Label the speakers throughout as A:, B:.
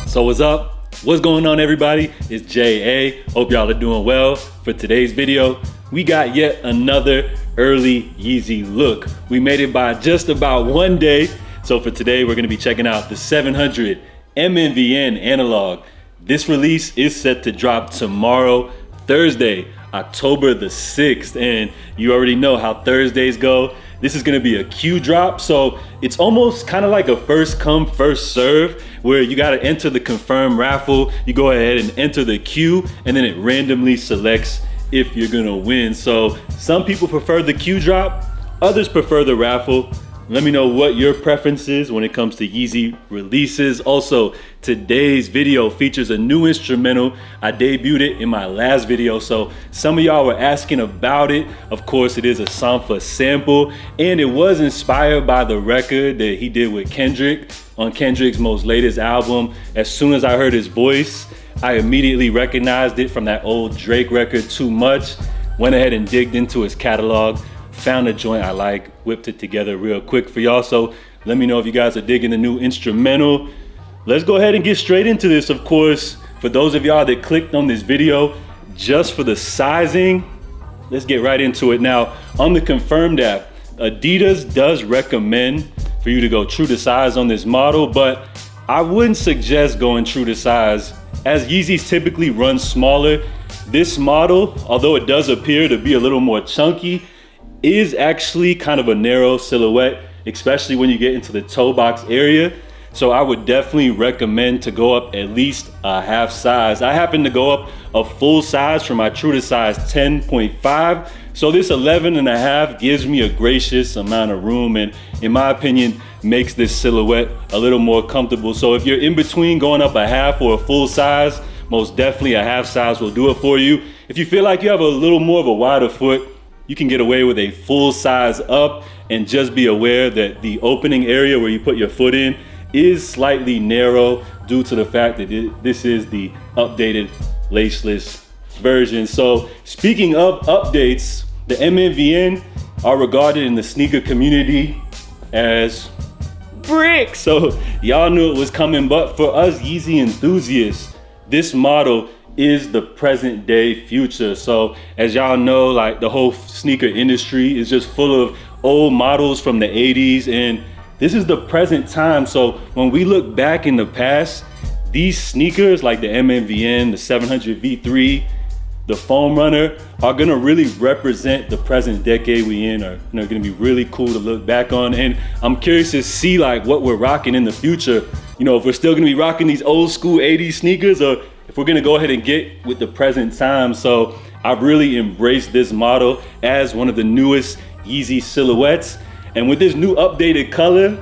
A: So what's up? What's going on, everybody? It's J.A. Hope y'all are doing well. For today's video, we got yet another early Yeezy look. We made it by just about 1 day. So for today, we're gonna be checking out the 700 MNVN analog. This release is set to drop tomorrow, Thursday, October the 6th. And you already know how Thursdays go. This is gonna be a queue drop, so it's almost kind of like a first come, first serve, where you gotta enter the confirm raffle, you go ahead and enter the queue, and then it randomly selects if you're gonna win. So some people prefer the queue drop, others prefer the raffle. Let me know what your preference is when it comes to Yeezy releases. Also, today's video features a new instrumental. I debuted it in my last video, so some of y'all were asking about it. Of course, it is a Sampha sample, and it was inspired by the record that he did with Kendrick on Kendrick's most latest album. As soon as I heard his voice, I immediately recognized it from that old Drake record, Too Much. Went ahead and digged into his catalog. Found a joint I like, whipped it together real quick for y'all. So let me know if you guys are digging the new instrumental. Let's go ahead and get straight into this. Of course, for those of y'all that clicked on this video just for the sizing, let's get right into it. Now, on the confirmed app, Adidas does recommend for you to go true to size on this model, but I wouldn't suggest going true to size, as Yeezys typically run smaller. This model, although it does appear to be a little more chunky, is actually kind of a narrow silhouette, especially when you get into the toe box area. So I would definitely recommend to go up at least a half size. I happen to go up a full size for my true to size 10.5. So this 11.5 gives me a gracious amount of room, and in my opinion, makes this silhouette a little more comfortable. So if you're in between going up a half or a full size, most definitely a half size will do it for you. If you feel like you have a little more of a wider foot, you can get away with a full size up, and just be aware that the opening area where you put your foot in is slightly narrow due to the fact that this is the updated laceless version. So speaking of updates, the MNVN are regarded in the sneaker community as brick. So y'all knew it was coming, but for us Yeezy enthusiasts, this model is the present day future. So as y'all know, like, the whole sneaker industry is just full of old models from the 80s, and this is the present time. So when we look back in the past, these sneakers like the MNVN, the 700 V3, the Foam Runner are gonna really represent the present decade we in, are gonna be really cool to look back on. And I'm curious to see like what we're rocking in the future. You know, if we're still gonna be rocking these old school 80s sneakers, or if we're gonna go ahead and get with the present time. So I've really embraced this model as one of the newest Yeezy silhouettes. And with this new updated color,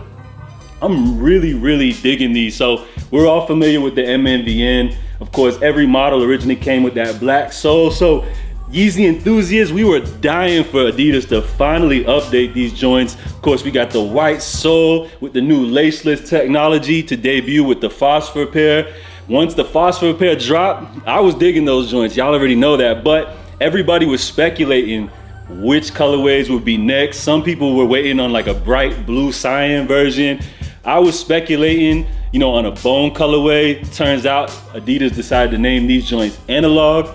A: I'm really digging these. So we're all familiar with the MNVN. Of course, every model originally came with that black sole. So Yeezy enthusiasts, we were dying for Adidas to finally update these joints. Of course, we got the white sole with the new laceless technology to debut with the Phosphor pair. Once the Phosphor pair dropped, I was digging those joints. Y'all already know that, but everybody was speculating which colorways would be next. Some people were waiting on like a bright blue cyan version. I was speculating, you know, on a bone colorway. Turns out Adidas decided to name these joints analog,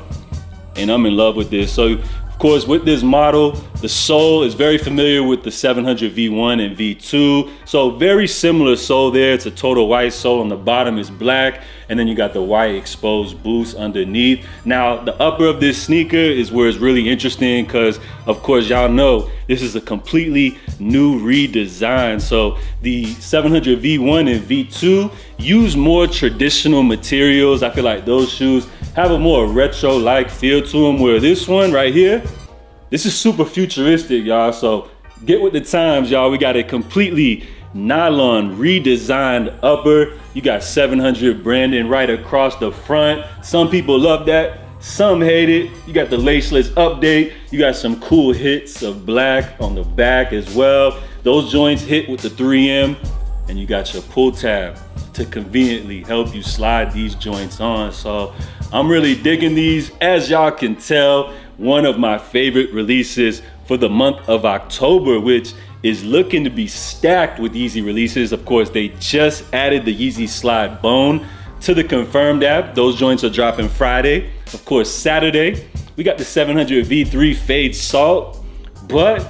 A: and I'm in love with this. So of course, with this model, the sole is very familiar with the 700 V1 and V2. So very similar sole there. It's a total white sole. On the bottom is black, and then you got the white exposed boost underneath. Now, the upper of this sneaker is where it's really interesting, because of course, y'all know this is a completely new redesign. So the 700 V1 and V2 use more traditional materials. I feel like those shoes have a more retro-like feel to them, where this one right here, this is super futuristic, y'all. So get with the times, y'all. We got a completely nylon redesigned upper. You got 700 branding right across the front. Some people love that, some hate it. You got the laceless update. You got some cool hits of black on the back as well. Those joints hit with the 3M, and you got your pull tab to conveniently help you slide these joints on. So I'm really digging these. As y'all can tell, one of my favorite releases for the month of October, which is looking to be stacked with Yeezy releases. Of course, they just added the Yeezy Slide Bone to the Confirmed app. Those joints are dropping Friday. Of course, Saturday, we got the 700 V3 Fade Salt, but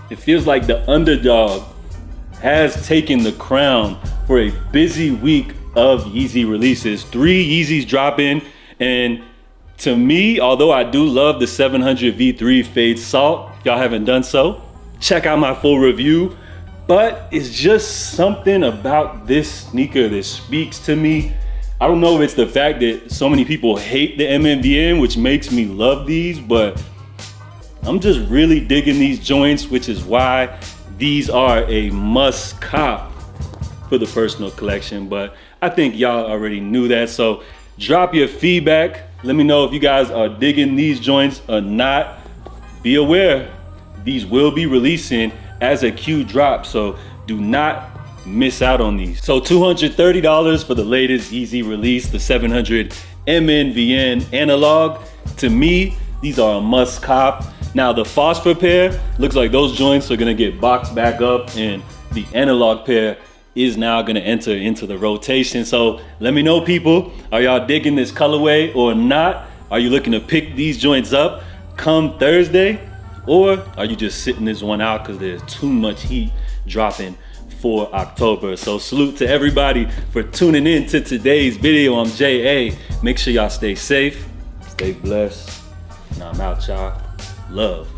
A: it feels like the underdog has taken the crown for a busy week of Yeezy releases. 3 Yeezys dropping, and to me, although I do love the 700 V3 Fade Salt, if y'all haven't done so, check out my full review. But it's just something about this sneaker that speaks to me. I don't know if it's the fact that so many people hate the MNVN, which makes me love these, but I'm just really digging these joints, which is why these are a must cop for the personal collection. But I think y'all already knew that, so drop your feedback. Let me know if you guys are digging these joints or not. Be aware, these will be releasing as a Q drop, so do not miss out on these. So $230 for the latest Yeezy release, the 700 MNVN analog. To me, these are a must cop. Now the phosphor pair, looks like those joints are gonna get boxed back up, and the analog pair is now gonna enter into the rotation. So let me know, people, are y'all digging this colorway or not? Are you looking to pick these joints up come Thursday? Or are you just sitting this one out because there's too much heat dropping for October? So salute to everybody for tuning in to today's video. I'm JA. Make sure y'all stay safe, stay blessed, and I'm out, y'all. Love.